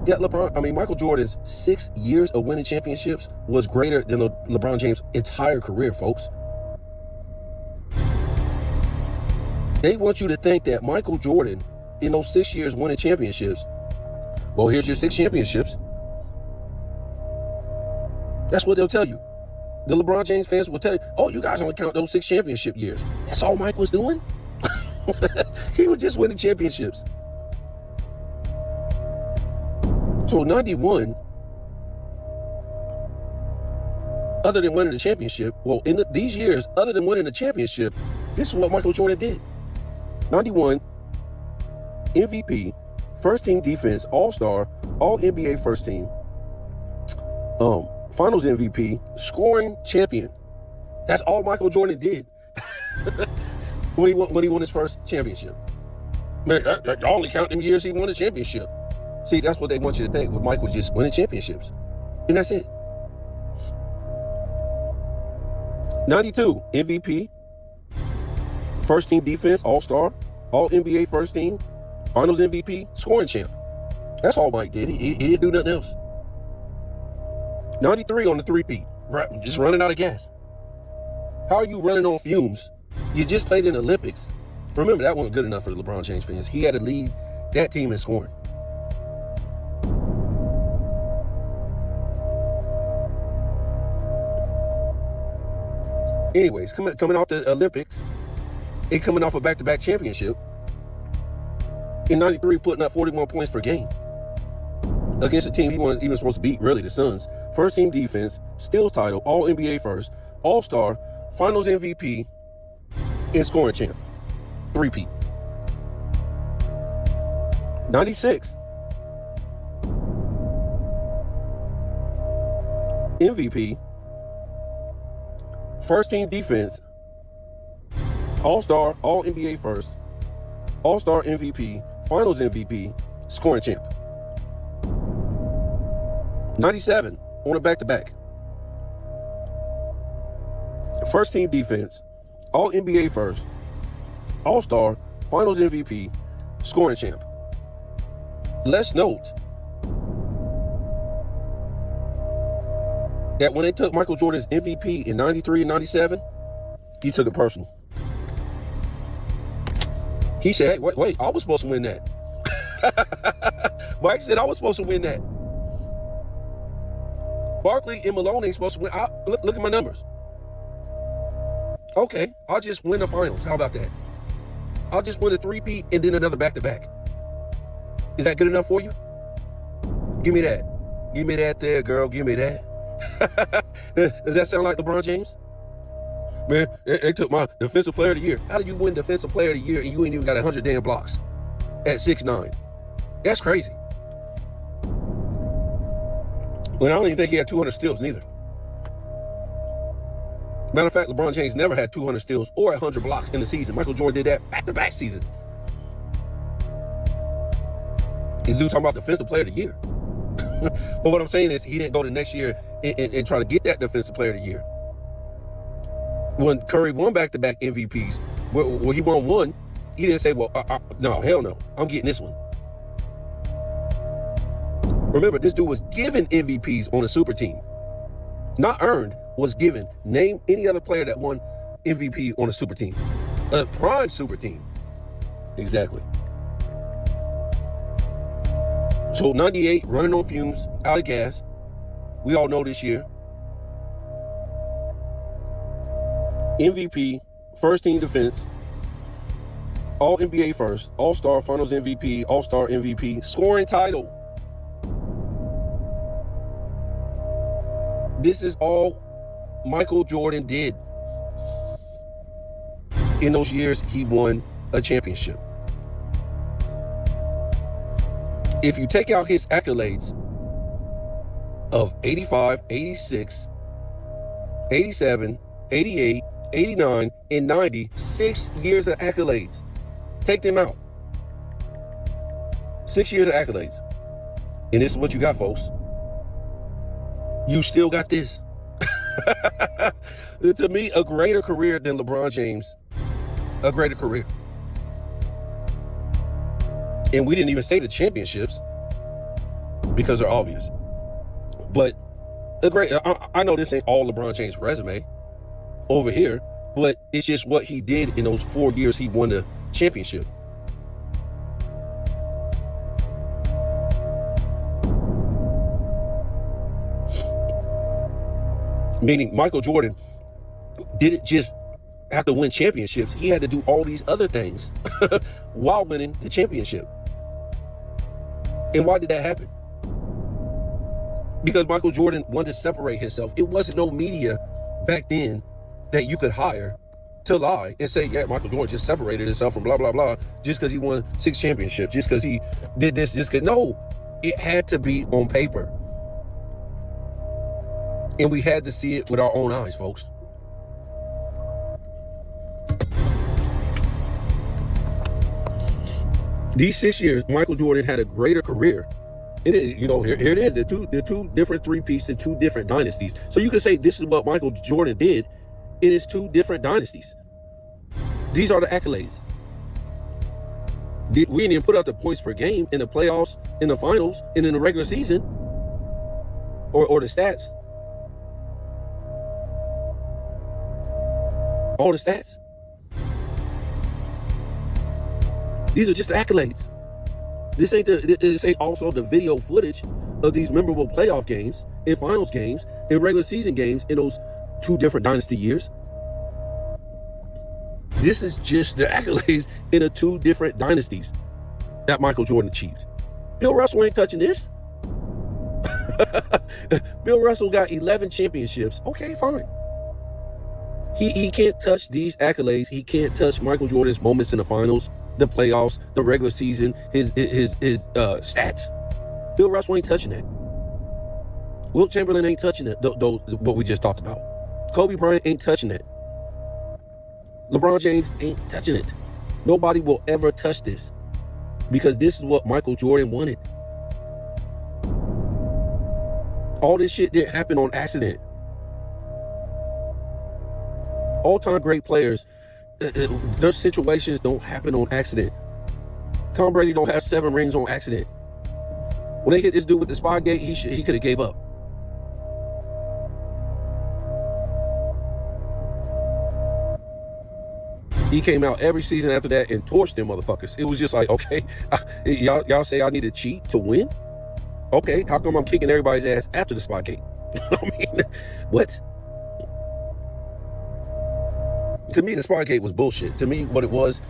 Yeah, Michael Jordan's 6 years of winning championships was greater than LeBron James' entire career, folks. They want you to think that Michael Jordan, in those 6 years winning championships, well, here's your 6 championships. That's what they'll tell you. The LeBron James fans will tell you, oh, you guys only count those 6 championship years. That's all Mike was doing? He was just winning championships. So 91, other than winning the championship, well, in these years, other than winning the championship, this is what Michael Jordan did. 91, MVP, first team defense, all-star, all-NBA first team, finals MVP, scoring champion. That's all Michael Jordan did when he won his first championship. Man, you only count them years he won a championship. See, that's what they want you to think, with Mike was just winning championships. And that's it. 92, MVP, first team defense, all-star, all-NBA first team, finals MVP, scoring champ. That's all Mike did. He didn't do nothing else. 93 on the three-peat, right? Just running out of gas. How are you running on fumes? You just played in the Olympics. Remember, that wasn't good enough for the LeBron James fans. He had to lead that team in scoring. Anyways, coming off the Olympics and coming off a back-to-back championship, in 93 putting up 41 points per game against a team he wasn't even supposed to beat, really, the Suns. First team defense, steals title, all NBA first, all-star, finals MVP, and scoring champ. Three-peat. 96. MVP, first team defense, all-star, all NBA first, all-star MVP, finals MVP, scoring champ. 97 on a back-to-back. First team defense, all NBA first, all-star, finals MVP, scoring champ. Let's note that when they took Michael Jordan's MVP in 93 and 97, he took it personal. He said, hey, wait, I was supposed to win that. Mike said, I was supposed to win that. Barkley and Malone ain't supposed to win. Look at my numbers. Okay, I'll just win the finals. How about that? I'll just win a three-peat and then another back-to-back. Is that good enough for you? Give me that. Give me that there, girl. Give me that. Does that sound like LeBron James? Man, they took my defensive player of the year. How do you win defensive player of the year and you ain't even got 100 damn blocks at 6'9"? That's crazy. Well, I don't even think he had 200 steals neither. Matter of fact, LeBron James never had 200 steals or 100 blocks in the season. Michael Jordan did that back-to-back seasons. This dude talking about defensive player of the year. But what I'm saying is he didn't go to next year and try to get that defensive player of the year. When Curry won back-to-back MVPs, well, he won one, he didn't say, well, no, hell no, I'm getting this one. Remember, this dude was given MVPs on a super team. Not earned, was given. Name any other player that won MVP on a super team. A prime super team. Exactly. So 98, running on fumes, out of gas. We all know this year. MVP, first team defense, all NBA first, all-star, finals MVP, all-star MVP, scoring title. This is all Michael Jordan did. In those years, he won a championship. If you take out his accolades of 85, 86, 87, 88, 89, and 90, 6 years of accolades. Take them out. 6 years of accolades. And this is what you got, folks. You still got this. To me, a greater career than LeBron James. A greater career. And we didn't even say the championships. because they're obvious. But I know this ain't all LeBron James' resume over here, but it's just what he did in those 4 years he won the championship. Meaning Michael Jordan didn't just have to win championships. He had to do all these other things while winning the championship. And why did that happen? Because Michael Jordan wanted to separate himself. It wasn't no media back then that you could hire to lie and say, yeah, Michael Jordan just separated himself from blah, blah, blah, just because he won 6 championships, just because he did this, just because. No, it had to be on paper. And we had to see it with our own eyes, folks. These 6 years, Michael Jordan had a greater career. It is, here it is, the two different three-peats in 2 different dynasties. So you can say this is what Michael Jordan did. It is 2 different dynasties. These are the accolades. We didn't even put out the points per game in the playoffs, in the finals, and in the regular season, or the stats. All the stats. These are just the accolades. This ain't also the video footage of these memorable playoff games, and finals games, and regular season games in those 2 different dynasty years. This is just the accolades in the 2 different dynasties that Michael Jordan achieved. Bill Russell ain't touching this. Bill Russell got 11 championships. Okay, fine. He can't touch these accolades. He can't touch Michael Jordan's moments in the finals, the playoffs, the regular season, his stats. Bill Russell ain't touching that. Wilt Chamberlain ain't touching it. What we just talked about. Kobe Bryant ain't touching that. LeBron James ain't touching it. Nobody will ever touch this, because this is what Michael Jordan wanted. All this shit didn't happen on accident. All-time great players, their situations don't happen on accident. Tom Brady don't have 7 rings on accident. When they hit this dude with the spot gate, he could have gave up. He came out every season after that and torched them motherfuckers. It was just like, okay, y'all say I need to cheat to win? Okay, how come I'm kicking everybody's ass after the spot gate? I mean, what? To me, the Spygate was bullshit. To me, what it was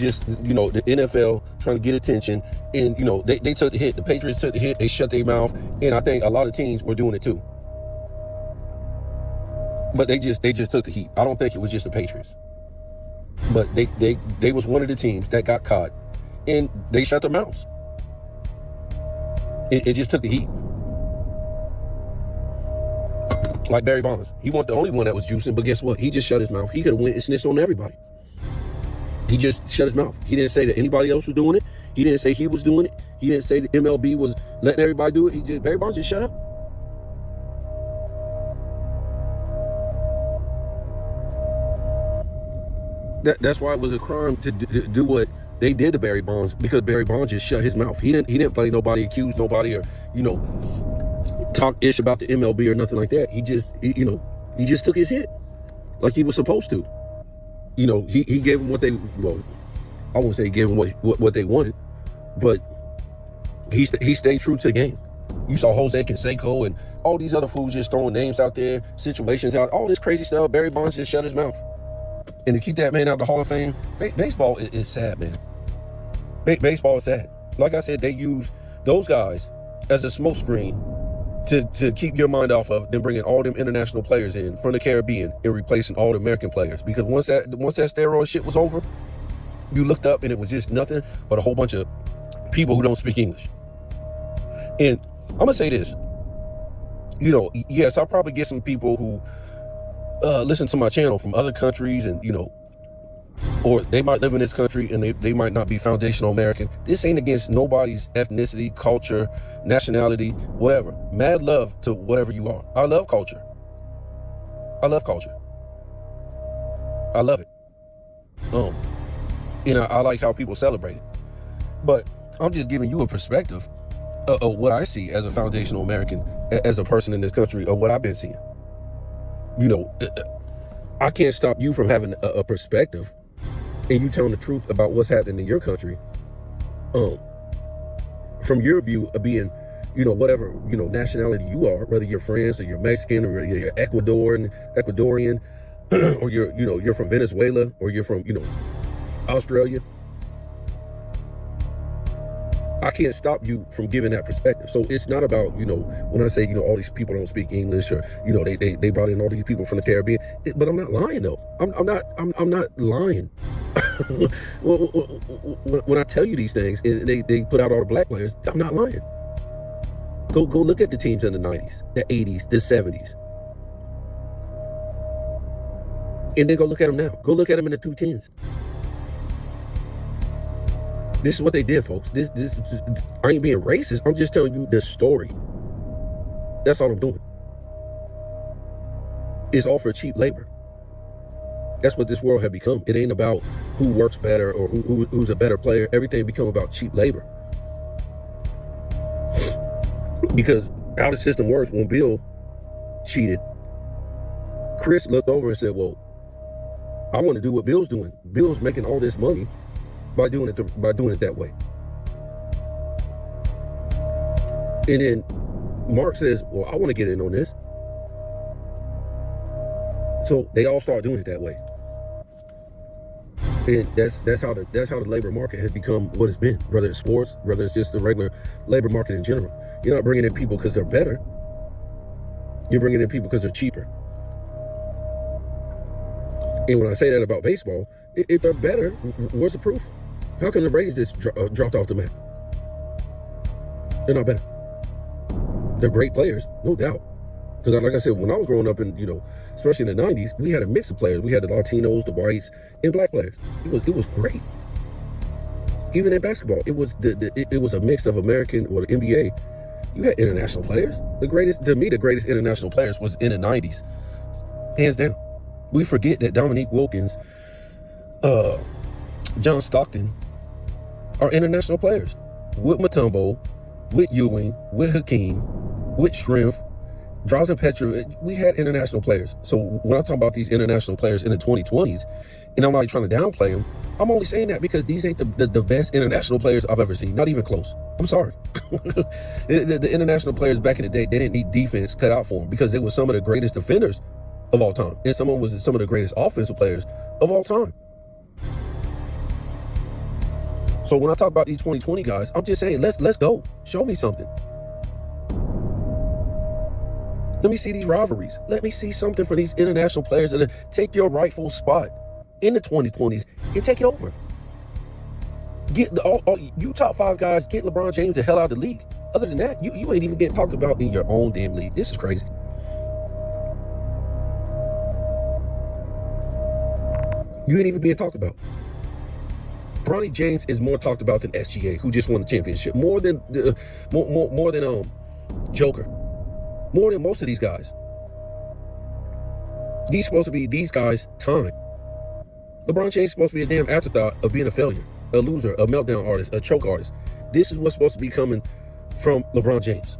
just, the NFL trying to get attention. And, they took the hit. The Patriots took the hit. They shut their mouth. And I think a lot of teams were doing it too. But they just took the heat. I don't think it was just the Patriots. But they was one of the teams that got caught. And they shut their mouths. It just took the heat. Like Barry Bonds. He wasn't the only one that was juicing, but guess what? He just shut his mouth. He could have went and snitched on everybody. He just shut his mouth. He didn't say that anybody else was doing it. He didn't say he was doing it. He didn't say the MLB was letting everybody do it. Barry Bonds just shut up. That's why it was a crime to do what they did to Barry Bonds, because Barry Bonds just shut his mouth. He didn't play nobody, accuse nobody, or talk ish about the MLB or nothing like that. He just took his hit like he was supposed to. He gave them what they, I won't say he gave them what they wanted, but he stayed true to the game. You saw Jose Canseco and all these other fools just throwing names out there, situations out, all this crazy stuff. Barry Bonds just shut his mouth. And to keep that man out the Hall of Fame, baseball is sad, man. Baseball is sad. Like I said, they use those guys as a smokescreen to keep your mind off of them bringing all them international players in from the Caribbean and replacing all the American players. Because once that steroid shit was over, you looked up and it was just nothing but a whole bunch of people who don't speak English. And I'm gonna say this, yes, I'll probably get some people who listen to my channel from other countries, and or they might live in this country and they might not be foundational American. This ain't against nobody's ethnicity, culture, nationality, whatever. Mad love to whatever you are. I love culture. I love it. I like how people celebrate it. But I'm just giving you a perspective what I see as a foundational American, as a person in this country, or what I've been seeing. You know, I can't stop you from having a perspective and you telling the truth about what's happening in your country. From your view of being, you know, whatever, you know, nationality you are, whether you're France or you're Mexican or you're Ecuadorian, or you're from Venezuela or you're from, you know, Australia. I can't stop you from giving that perspective. So it's not about, you know, when I say, you know, all these people don't speak English, or, you know, they brought in all these people from the Caribbean, but I'm not lying though. I'm not lying. When I tell you these things, and they put out all the black players, I'm not lying. Go look at the teams in the 90s, the 80s, the 70s. And then go look at them now. Go look at them in the 2010s. This is what they did, folks. This I ain't being racist. I'm just telling you the story. That's all I'm doing. It's all for cheap labor. That's what this world had become. It ain't about who works better or who's a better player. Everything become about cheap labor. Because how the system works, when Bill cheated, Chris looked over and said, well, I want to do what Bill's doing. Bill's making all this money by doing it that way. And then Mark says, well, I want to get in on this. So they all start doing it that way. And that's how the labor market has become what it's been, whether it's sports, whether it's just the regular labor market in general. You're not bringing in people because they're better. You're bringing in people because they're cheaper. And when I say that about baseball, if they're better, what's the proof? How come the Braves just dropped off the map? They're not better. They're great players, no doubt. Because like I said, when I was growing up, and, you know, especially in the 90s, we had a mix of players. We had the Latinos, the whites, and black players. It was great. Even in basketball, it was a mix of American or the NBA. You had international players. The greatest international players was in the 90s, hands down. We forget that Dominique Wilkins, John Stockton are international players. With Mutombo, with Ewing, with Hakeem, with Shrimp, Drazen Petrov, we had international players. So when I talk about these international players in the 2020s, and I'm not trying to downplay them, I'm only saying that because these ain't the best international players I've ever seen. Not even close. I'm sorry. the international players back in the day, they didn't need defense cut out for them because they were some of the greatest defenders of all time. And someone was some of the greatest offensive players of all time. So when I talk about these 2020 guys, I'm just saying, let's go. Show me something. Let me see these rivalries. Let me see something for these international players that take your rightful spot in the 2020s and take it over. Get you top 5 guys, get LeBron James the hell out of the league. Other than that, you ain't even getting talked about in your own damn league. This is crazy. You ain't even being talked about. Bronny James is more talked about than SGA, who just won the championship. More than Joker. More than most of these guys. These supposed to be these guys' time. LeBron James is supposed to be a damn afterthought of being a failure, a loser, a meltdown artist, a choke artist. This is what's supposed to be coming from LeBron James.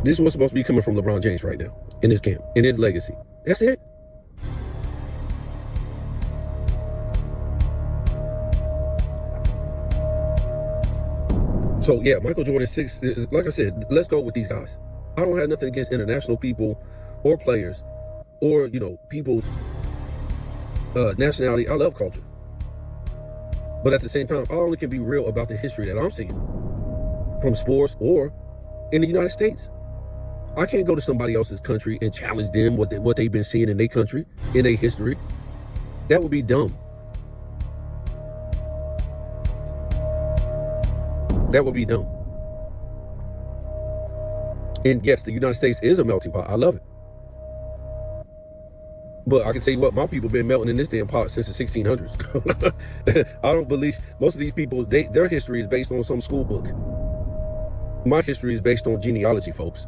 This is what's supposed to be coming from LeBron James right now, in his camp, in his legacy. That's it. So yeah, Michael Jordan 6, like I said, let's go with these guys. I don't have nothing against international people or players or, you know, people's nationality. I love culture. But at the same time, I only can be real about the history that I'm seeing from sports or in the United States. I can't go to somebody else's country and challenge them what they've been seeing in their country, in their history. That would be dumb. That would be dumb. And yes, the United States is a melting pot. I love it. But I can tell you what, my people been melting in this damn pot since the 1600s. I don't believe most of these people, their history is based on some school book. My history is based on genealogy, folks.